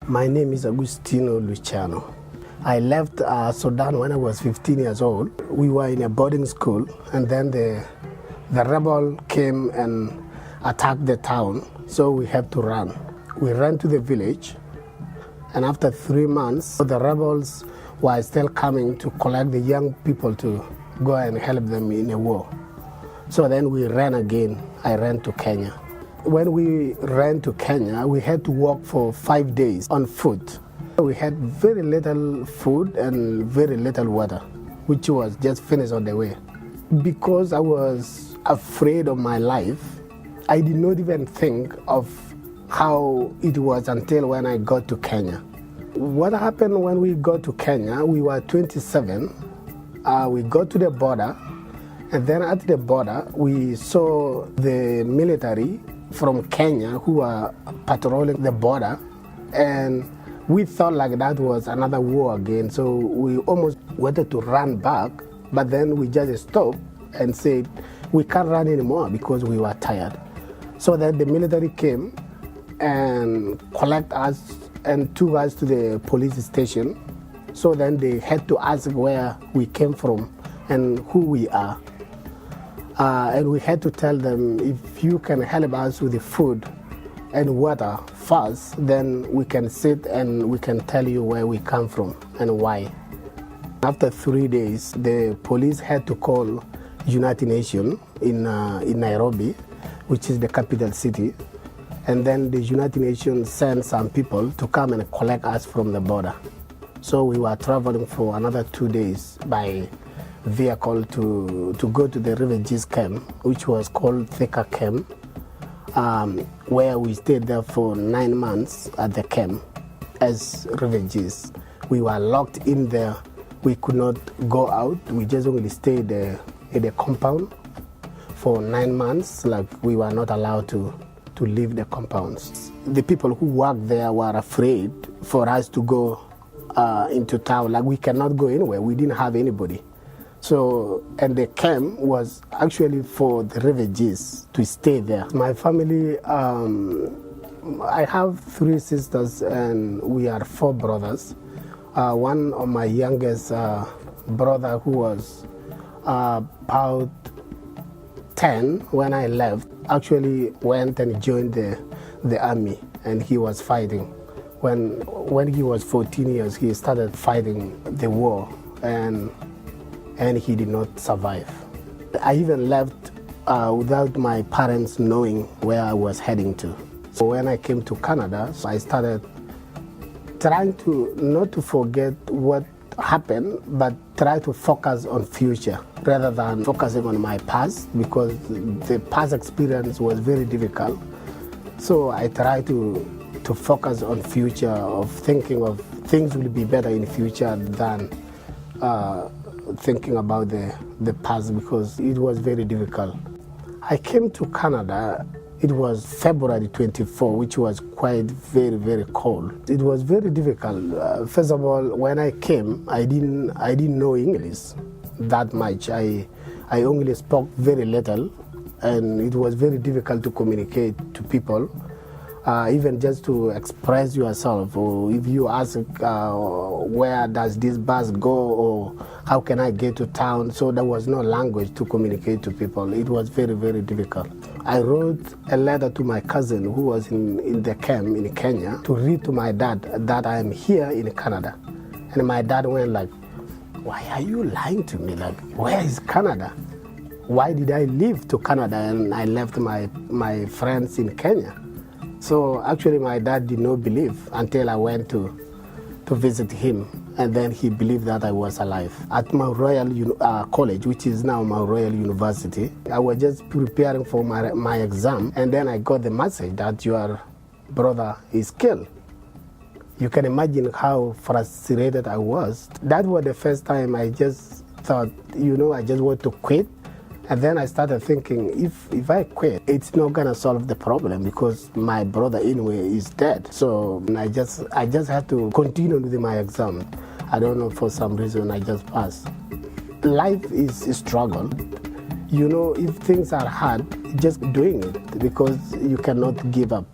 My name is Augustino Lucano. I left Sudan when I was 15 years old. We were in a boarding school, and then the rebel came and attacked the town, so we had to run. We ran to the village, and after 3 months, the rebels were still coming to collect the young people to go and help them in a war. So then we ran again. I ran to Kenya. When we ran to Kenya, we had to walk for 5 days on foot. We had very little food and very little water, which was just finished on the way. Because I was afraid of my life, I did not even think of how it was until when I got to Kenya. What happened when we got to Kenya, we were 27. We got to the border, and then at the border, we saw the military from Kenya who were patrolling the border, and we thought like that was another war again, so we almost wanted to run back, but then we just stopped and said we can't run anymore because we were tired. So then the military came and collected us and took us to the police station. So then they had to ask where we came from and who we are. And we had to tell them, if you can help us with the food and water first, then we can sit and we can tell you where we come from and why. After 3 days, the police had to call United Nations in Nairobi, which is the capital city. And then the United Nations sent some people to come and collect us from the border. So we were traveling for another 2 days by vehicle to go to the refugees camp, which was called Thika camp, where we stayed there for 9 months at the camp as refugees. We were locked in there. We could not go out. We just only stayed in the compound for 9 months. Like, we were not allowed to leave the compounds. The people who worked there were afraid for us to go into town. Like, we cannot go anywhere. We didn't have anybody. So, and the camp was actually for the refugees to stay there. My family, I have 3 sisters and we are 4 brothers. One of my youngest brother, who was about 10 when I left, actually went and joined the army, and he was fighting. When he was 14 years, he started fighting the war, and he did not survive. I even left without my parents knowing where I was heading to. So when I came to Canada, I started trying to not to forget what happened, but try to focus on future rather than focusing on my past, because the past experience was very difficult. So I try to focus on future, of thinking of things will be better in the future than thinking about the past, because it was very difficult. I came to Canada, it was February 24, which was quite very, very cold. It was very difficult. First of all, when I came, I didn't know English that much. I only spoke very little, and it was very difficult to communicate to people. Even just to express yourself, or if you ask where does this bus go, or how can I get to town, so there was no language to communicate to people. It was very, very difficult. I wrote a letter to my cousin who was in the camp in Kenya to read to my dad that I am here in Canada. And my dad went like, why are you lying to me? Like, where is Canada? Why did I leave to Canada and I left my friends in Kenya? So actually my dad did not believe until I went to visit him, and then he believed that I was alive. At Mount Royal College, which is now Mount Royal University, I was just preparing for my exam, and then I got the message that your brother is killed. You can imagine how frustrated I was. That was the first time I just thought, I just want to quit. And then I started thinking, if I quit, it's not gonna solve the problem, because my brother anyway is dead. So I just had to continue with my exam. I don't know, for some reason I just passed. Life is a struggle. If things are hard, just doing it, because you cannot give up.